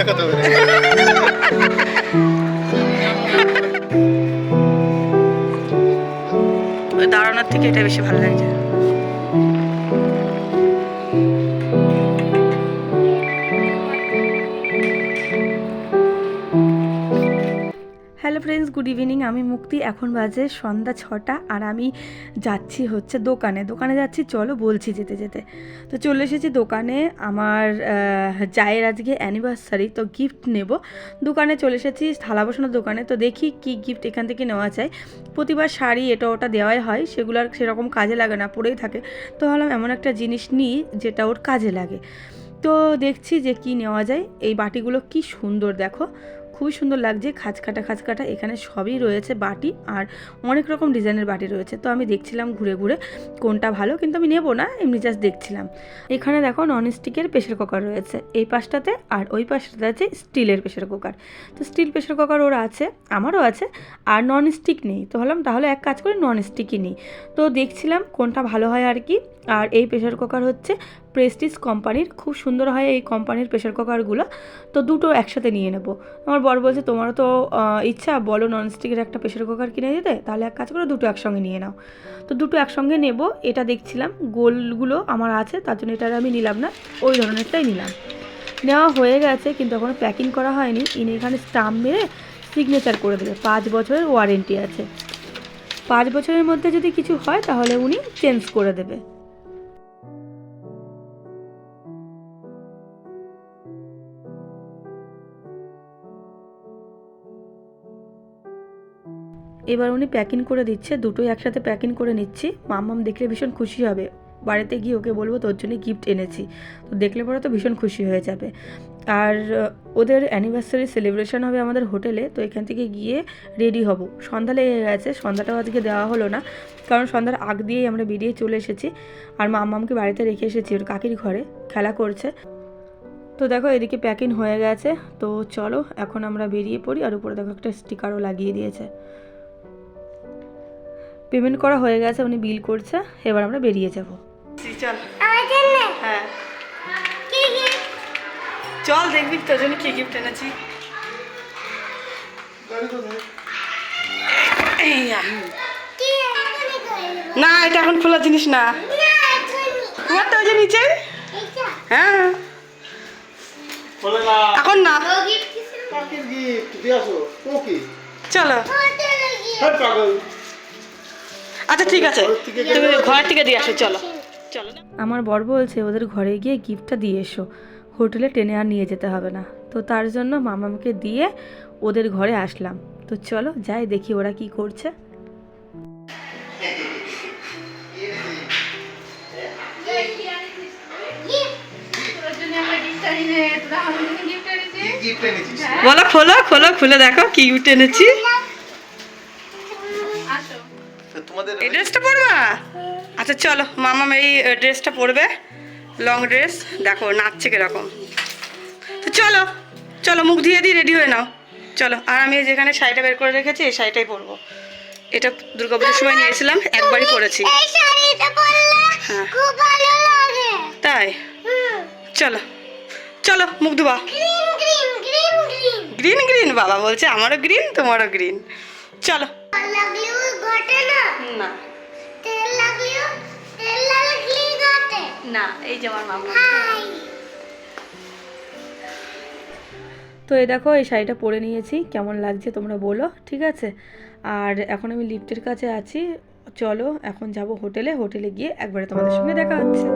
দেখাতে হবে দাঁড়ানোর থেকে এটা বেশি ভালো লাগছে। Hello friends, good evening. আমি মুক্তি। এখন বাজে সন্ধ্যা 6টা আর আমি যাচ্ছি হচ্ছে দোকানে যাচ্ছি। চলো বলছি যেতে যেতে। তো চলে এসেছি দোকানে। আমার জায়ের আজকে অ্যানিভার্সারি, তো গিফট নেব। দোকানে চলে এসেছি, থালা বসানোর দোকানে। তো দেখি কি গিফট এখান থেকে নেওয়া যায়। প্রতিবার শাড়ি এটা ওটা দেওয়াই হয়, সেগুলো আর সেরকম কাজে লাগে না, পড়েই থাকে। তো ভাবলাম এমন একটা জিনিস নিই যেটা ওর কাজে লাগে। তো দেখছি যে কি নেওয়া যায়। এই বাটিগুলো কি সুন্দর, দেখো খুবই সুন্দর লাগছে, খাঁজকাটা। এখানে সবই রয়েছে বাটি, আর অনেক রকম ডিজাইনের বাটি রয়েছে। তো আমি দেখছিলাম ঘুরে ঘুরে কোনটা ভালো, কিন্তু আমি নেবো না, এমনি জাস্ট দেখছিলাম। এখানে দেখো ননস্টিকের প্রেশার কুকার রয়েছে এই পাশটাতে, আর ওই পাশটাতে আছে স্টিলের প্রেশার কুকার। তো স্টিল প্রেশার কুকার ওর আছে, আমারও আছে, আর ননস্টিক নেই। তো ভাবলাম তাহলে এক কাজ করে ননস্টিকই নিই। তো দেখছিলাম কোনটা ভালো হয় আর কি। আর এই প্রেশার কুকার হচ্ছে প্রেস্টিজ কোম্পানির, খুব সুন্দর হয় এই কোম্পানির প্রেশার কুকারগুলো। তো দুটো একসাথে নিয়ে নেব। আমার বর বলছে তোমারও তো ইচ্ছা, বলো ননস্টিকের একটা প্রেশার কুকার কিনে দিতে, তাহলে এক কাজ করে দুটো একসঙ্গে নিয়ে নাও। তো দুটো একসঙ্গে নেব। এটা দেখছিলাম গোলগুলো আমার আছে, তার জন্য এটা আমি নিলাম না, ওই ধরনেরটাই নিলাম। নেওয়া হয়ে গেছে, কিন্তু এখনও প্যাকিং করা হয়নি। ইনি এখানে স্টাম্প মেরে সিগনেচার করে দেবে। 5 বছরের ওয়ারেন্টি আছে। 5 বছরের মধ্যে যদি কিছু হয় তাহলে উনি চেঞ্জ করে দেবে। এবার উনি প্যাকিং করে দিচ্ছে, দুটোই একসাথে প্যাকিং করে নিচ্ছি। মাম্মাম দেখলে ভীষণ খুশি হবে। বাড়িতে গিয়ে ওকে বলবো তোর জন্য গিফট এনেছি, তো দেখলে পরে তো ভীষণ খুশি হয়ে যাবে। আর ওদের অ্যানিভার্সারি সেলিব্রেশন হবে আমাদের হোটেলে, তো এখান থেকে গিয়ে রেডি হব। সন্ধ্যা লেগে গেছে, সন্ধ্যাটাও আজকে দেওয়া হলো না, কারণ সন্ধ্যার আগ দিয়েই আমরা বেরিয়ে চলে এসেছি। আর মাম্মামকে বাড়িতে রেখে এসেছি, ওর কাকির ঘরে খেলা করছে। তো দেখো এদিকে প্যাকিং হয়ে গেছে। তো চলো এখন আমরা বেরিয়ে পড়ি। আর উপরে দেখো একটা স্টিকারও লাগিয়ে দিয়েছে। পেমেন্ট করা হয়ে গেছে, উনি বিল করছে। এবার আমরা বেরিয়ে যাব। চল হ্যাঁ চল, দেখবি তোর জন্য কি গিফট এনেছি। না, এটা এখন খোলা জিনিস না। তোমার তো ওই যে নিচে। হ্যাঁ এখন না, চলো। আচ্ছা ঠিক আছে, তুমি ঘর থেকে দিয়ে আসো, চলো চলো। আমার বর বলছে ওদের ঘরে গিয়ে গিফটটা দিয়ে এসো, হোটেলে টেনে আর নিয়ে যেতে হবে না। তো তার জন্য মামাকে দিয়ে ওদের ঘরে আসলাম। তো চলো যাই, দেখি ওরা কি করছে। বলো, খোলো খোলো, খুলে দেখো কি গিফট এনেছি। এই ড্রেসটা পরবা? আচ্ছা চলো, মামাম এই ড্রেসটা পরবে, লং ড্রেস। দেখো নাচছে কিরকম। তো চলো চলো, মুখ ধুয়ে দিয়ে রেডি হয়ে নাও, চলো। আর আমি যেখানে শাড়িটা বের করে রেখেছি এই শাড়িটাই পরবো। এটা দুর্গাপুজোর সময় নিয়েছিলাম, একবারই পরেছি। হ্যাঁ তাই, চলো চলো মুখ ধোয়া। গ্রিন গ্রিন বাবা বলছে, আমারও গ্রিন তোমারও গ্রিন। চলো না না, এই যে আমার মামা। তো এই দেখো এই শাড়িটা পরে নিয়েছি, কেমন লাগছে তোমরা বলো, ঠিক আছে। আর এখন আমি লিফটের কাছে আছি। চলো এখন যাব হোটেলে, হোটেলে গিয়ে একবারে তোমাদের সঙ্গে দেখা হচ্ছে।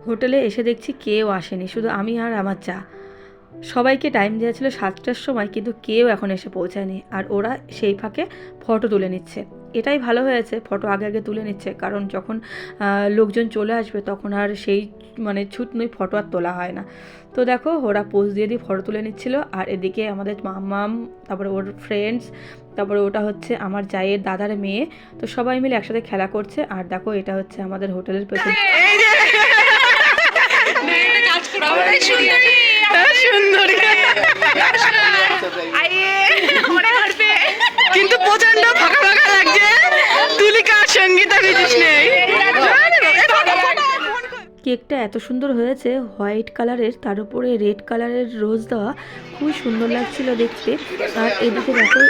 হোটেলে এসে দেখছি কেউ আসেনি, শুধু আমি আর আমার চা। সবাইকে টাইম দেওয়া ছিল 7টার সময়, কিন্তু কেউ এখন এসে পৌঁছায়নি। আর ওরা সেই ফাঁকে ফটো তুলে নিচ্ছে। এটাই ভালো হয়েছে, ফটো আগে আগে তুলে নিচ্ছে, কারণ যখন লোকজন চলে আসবে তখন আর সেই মানে ছুটনই ফটো আর তোলা হয় না। তো দেখো ওরা পোজ দিয়ে ফটো তুলে নিচ্ছিল, আর এদিকে আমাদের মামাম, তারপরে ওর ফ্রেন্ডস, তারপরে ওটা হচ্ছে আমার জায়ের দাদার মেয়ে, তো সবাই মিলে একসাথে খেলা করছে। আর দেখো এটা হচ্ছে আমাদের হোটেলের পেছনে। কিন্তু প্রচন্ড ফাঁকা ফাঁকা লাগছে, তুলিকা সঙ্গীতা বিজিস নেই। কেকটা এত সুন্দর হয়েছে, হোয়াইট কালারের, তার উপরে রেড কালারের রোজ দেওয়া, খুবই সুন্দর লাগছিল দেখতে। আর এদিকে দেখো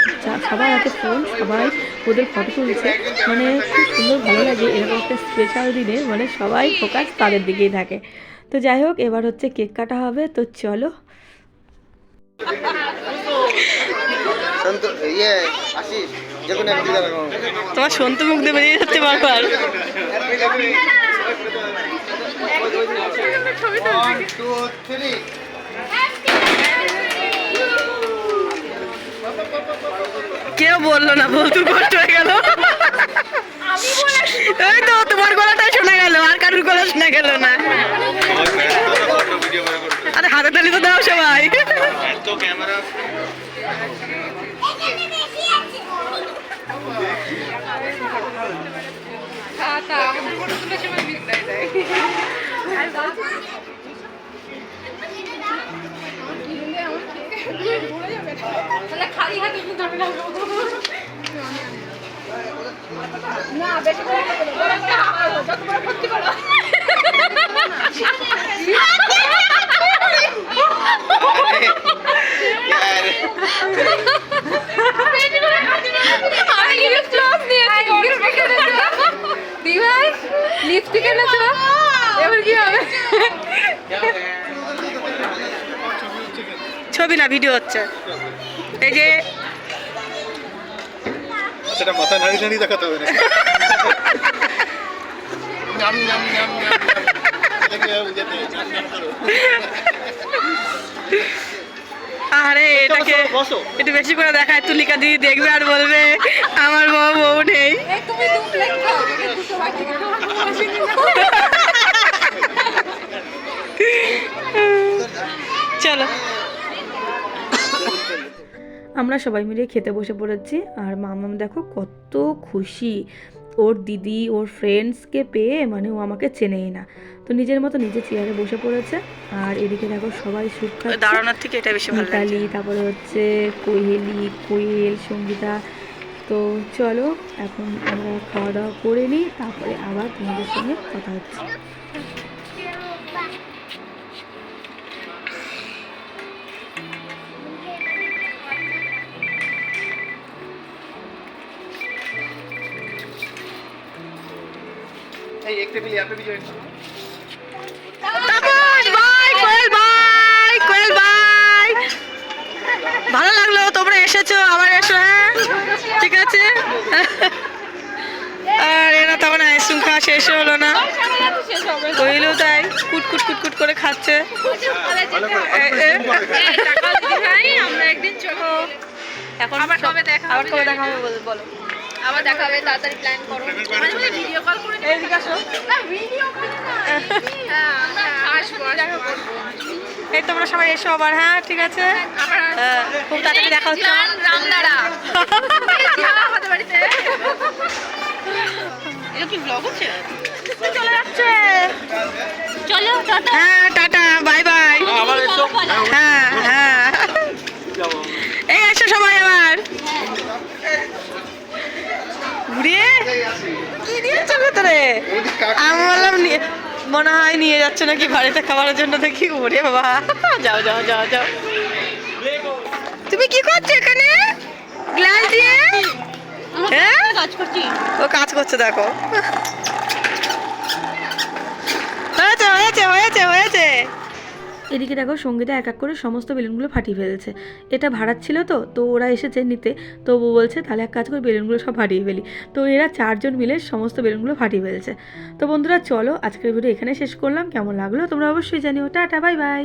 সবার হাতে ফোন, সবাই ওদের ফটো তুলছে, মানে খুব সুন্দর ভালো লাগে এরকম একটা স্পেশাল দিনে, মানে সবাই ফোকাস তাদের দিকেই থাকে। তো যাই হোক, এবার হচ্ছে কেক কাটা হবে, তো চলো। তোমার সন্তু মুখ দিয়ে বেরিয়ে যাচ্ছে বারবার। কেউ বললো না, বলতে কষ্ট হয়ে গেল। এই তো তোমার গলাটা শোনা গেল, আর কারুর গলা শোনা গেল না। আরে হাতে তালি তো দাও সবাই। খালি হাতে না, বেশি করে লিপস্টিক এনেছো, এবার কি হবে? ছবি না, ভিডিও হচ্ছে। এই যে সেটা মাথা নাড়ি নাড়ি দেখাতে হবে না। আরে এটাকে একটু বেশি করে দেখায়, তুলিকা দিদি দেখবে আর বলবে আমার বউ নেই। চলো, আমরা সবাই মিলে খেতে বসে পড়েছি। আর মামাম দেখো কত খুশি, ওর দিদি ওর ফ্রেন্ডসকে পেয়ে, মানে ও আমাকে চেনেই না, তো নিজের মতো নিজে চেয়ারে বসে পড়েছে। আর এদিকে দেখো সবাই সুখ খাচ্ছে, দাঁড়ানোর থেকে এটা বেশি ভালো লাগছে। তারপরে হচ্ছে কোহেলি, কোয়েল, সঙ্গীতা। তো চলো এখন আমরা খাওয়া দাওয়া করে নিই, তারপরে আবার তোমাদের সঙ্গে কথা হচ্ছে। ভালো লাগলো তোমরা এসেছো, আবার এসো। হ্যাঁ ঠিক আছে। আর এরা তখন আইসক্রিম খাওয়া শেষ হলো না, কইলেও তাই কুট কুট কুট কুট করে খাচ্ছে। আমরা একদিন চলো, এখন আবার কবে দেখা হবে বলো? আবার দেখা হবে, তাড়াতাড়ি প্ল্যান করো। ভিডিও কল করে এদিকে আসো। না ভিডিও কল না, হ্যাঁ আসবো, দেখা করব। এই তোমরা সবাই এসো আবার। হ্যাঁ ঠিক আছে, খুব তাড়াতাড়ি দেখা হচ্ছে। রামদারা আমাদের বাড়িতে। এটা কি ব্লগ হচ্ছে? চলে যাচ্ছে, চলো টাটা। হ্যাঁ টাটা, বাই বাই। আবার এসো। হ্যাঁ হ্যাঁ, এই এসো সবাই আবার। ঘুরিয়ে কি দিয়েছো ভেতরে? আমি বললাম মনে হয় নিয়ে যাচ্ছে নাকি বাড়িতে খাবারের জন্য, দেখি। ওরে বাবা, যাও যাও যাও যাও। তুমি কি করছো এখানে গ্লাস দিয়ে? হ্যাঁ কাজ করছি, ও কাজ করছে দেখো। হয়েছে হয়েছে হয়েছে হয়েছে। এদিকে দেখো সঙ্গীতা এক এক করে সমস্ত বেলুনগুলো ফাটিয়ে ফেলেছে। এটা ভাড়ার ছিল, তো ওরা এসেছে নিতে, তো ও বলছে তাহলে এক কাজ করে বেলুনগুলো সব ফাটিয়ে ফেলি। তো এরা চারজন মিলে সমস্ত বেলুনগুলো ফাটিয়ে ফেলছে। তো বন্ধুরা চলো আজকের ভিডিও এখানে শেষ করলাম। কেমন লাগলো তোমরা অবশ্যই জানিও। Tata, bye bye.